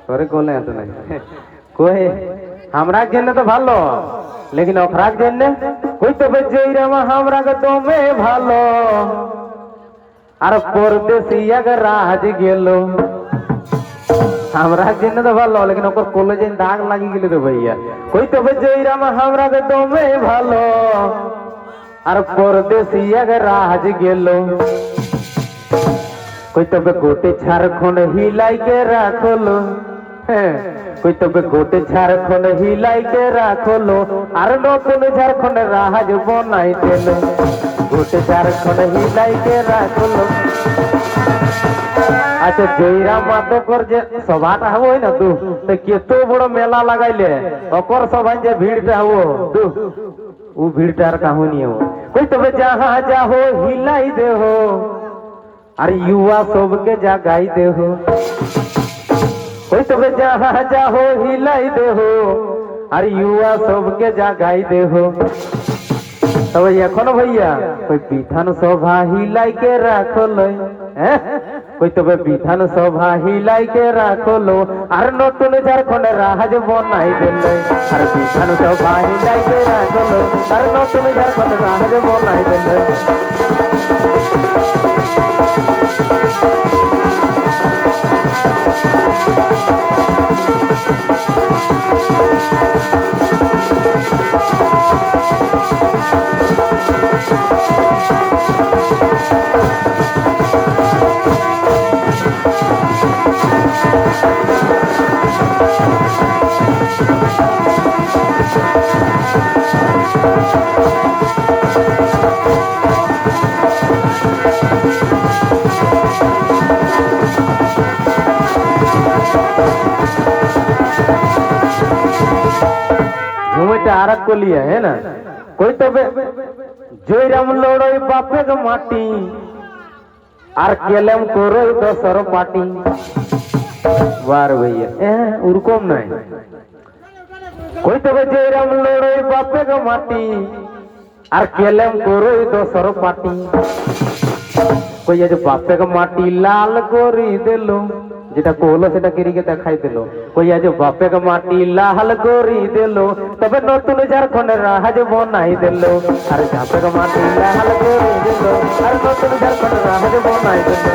তোরে কোলে এত নাই কই हमरा জন্য তো ভালো लेकिन ओखरा জন্য কইতে বে জয়রাম हमरा के দমে ভালো আর परदेसिया के राज गेलो हमरा जন্য तो ভালো लेकिन ओकर कोले जन दाग लागी गेले रे भैया কইতে বে জয়রাম हमरा के দমে ভালো আর परदेसिया के राज गेलो কইতে বে গোটে ঝাড়খণ্ড হিলাই के রাখলো কইতে বে গোটে ঝাড়খণ্ড হিলাই के রাখলো আর নতুন ঝাড়খণ্ড রাজ বনাই দিল গোটে ঝাড়খণ্ড হিলাই के রাখলো अच्छा जयराम मातोकर जे सभाटा हवो है ना तू तो केतो बड़ो मेला लगाइले ओकर सभा जे भीड़टा हवो तू उ भीड़टार कहानी हो कोई तबे जहां जाहो हिलाई दे हो अरे युवा सबके जगाई दे हो कोई तबे जहां जाहो हिलाई दे हो अरे युवा सबके जगाई दे हो तब এখন भैया कोई विधान सभा हिलाई के राखलो कोई तबे विधान सभा हिलाई के राखलो और नतुन झारखंड राज बनाई दिले और विधान सभा हिलाई के राखलो और नतुन झारखंड राज बनाई दिले आरक को लिया है ना कोई तबे जयराम लड़ोई बापे के माटी आर केलेम कोरोई दोसर पार्टी वार भैया उरकम नहीं कोई तबे जयराम लड़ोई बापे के माटी आर केलेम कोरोई दोसर पार्टी कोई ये जो बापे के माटी लाल कोरी दिलो যেটা কহলো সেটা কিরিকে দেখাই দিল কই আজ বাপে কে মাটি লাল করি দিল তবে নতুন ঝাড়খণ্ড রাজ বনাই দিল আর বাপে কে মাটি লাল করি দিল আর নতুন ঝাড়খণ্ড রাজ বনাই দিল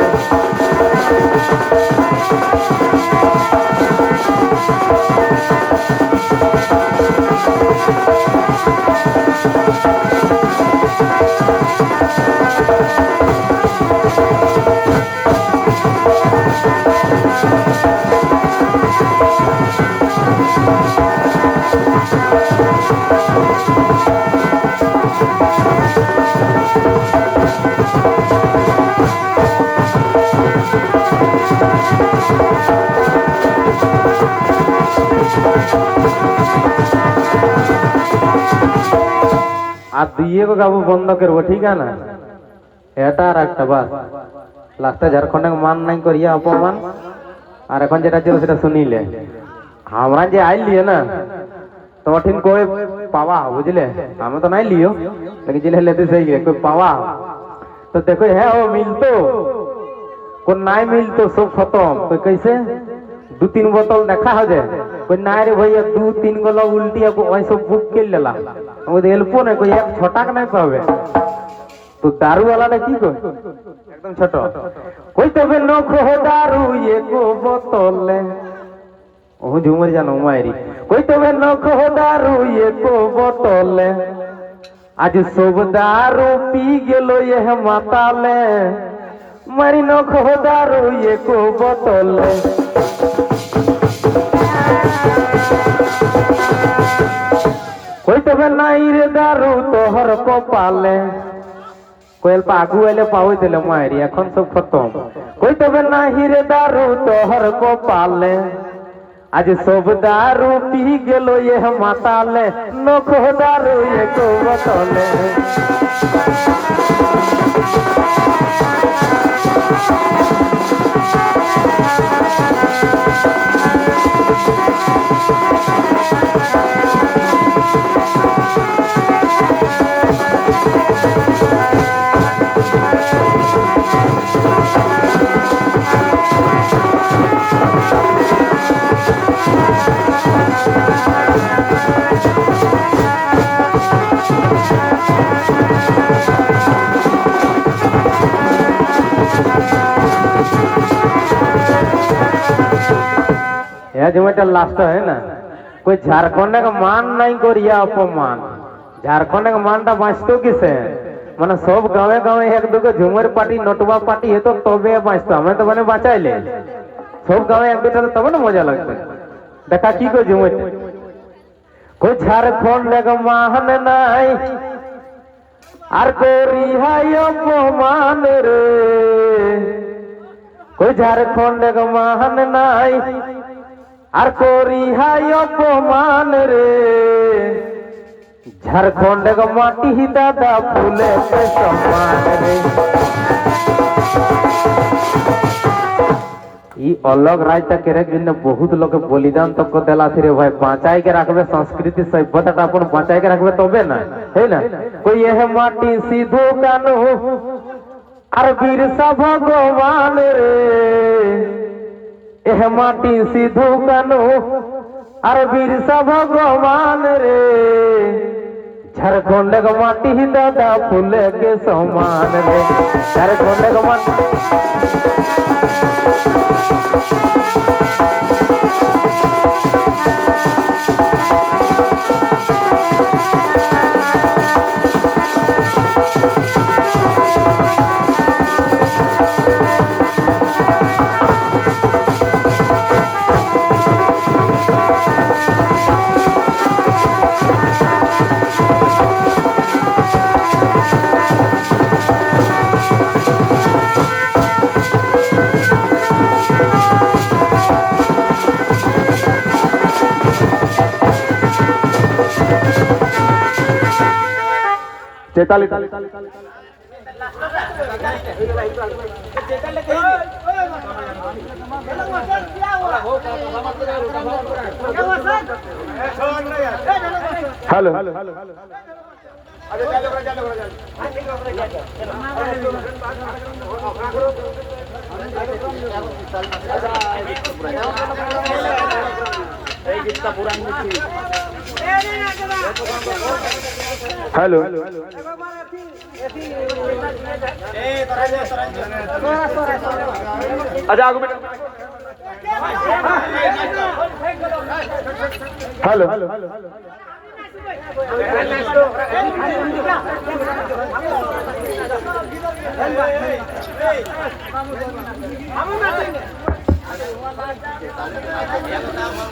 আর দুইয়ে গো গাবো বন্ধ করবো ঠিক আছে না এটা আর একটা বাস লাস্টে ঝাড়খণ্ডে মান নাই করিয়া অপমান আর এখন যেটা ছিল সেটা শুনিলে আমরা যে আইলিয়ে না তোমার ঠিক কই পাওয়া বুঝলে আমি তো নাই লিও लेकिन जिले लेते सही है कोई पावा तो देखो है वो मिलतो कोई नहीं मिलतो सब खत्म कोई कैसे दो तीन बोतल देखा हो जाए कोई नहीं रे भैया दो तीन गोला उल्टी को ऐसे बुक के लेला वो हेल्पो नहीं कोई एक छोटा का नहीं पावे तो दारू वाला ने की कोई एकदम छोटा कोई तबे नखो दारू एको बोतल ओ झूमर जानो मायरी कोई तबे नखो दारू एको बोतल आज सब दारू पी गेलो यह माताले मारी नखो दारू एको बोतल कोई तबे नाई रे दारू तोहर कपाले कोयल पागु एले पावे दिले मायरी এখন सब खत्म कोई तबे नाही रे दारू तोहर कपाले आज सब दारू पी गेलो ये माताले नखो दारू एको बोतले जमीटा लास्ट है ना कोई झारखंड का मान नहीं करिया अपमान झारखंड का मानटा बाँचतो किसे মানে সব গাঁৱে গাঁৱে এক দুটো ঝুমুর পার্টি নটুয়া পার্টি হতো তবে বাঁচতো আমি তো মানে বাঁচাইলে সব গাঁৱে এক দুটো তবে না মজা লাগতো দেখা কি কই ঝুমুর কই ঝাড়খণ্ড এক মান নাই আর করি হাই অপমান রে কই ঝাড়খণ্ড এক মান নাই আর করি হাই অপমান রে झारखंड का माटी ही दादा फूले के समान रे ई अलग राज्य के बिना बहुत लोग बलिदान तक देला थी रे भाई बचाई के रखबे संस्कृति सभ्यता अपन बचाई के रखबे तबे ना है ना कोई यह माटी सीधो कानो और बिरसा भगवान रे यह माटी सीधो कानो और बिरसा भगवान रे झारखंड का माटी ही दादा फूले के समान रे झारखंड का माटी चेताली हेलो हेलो अच्छा आगो बेटा हेलो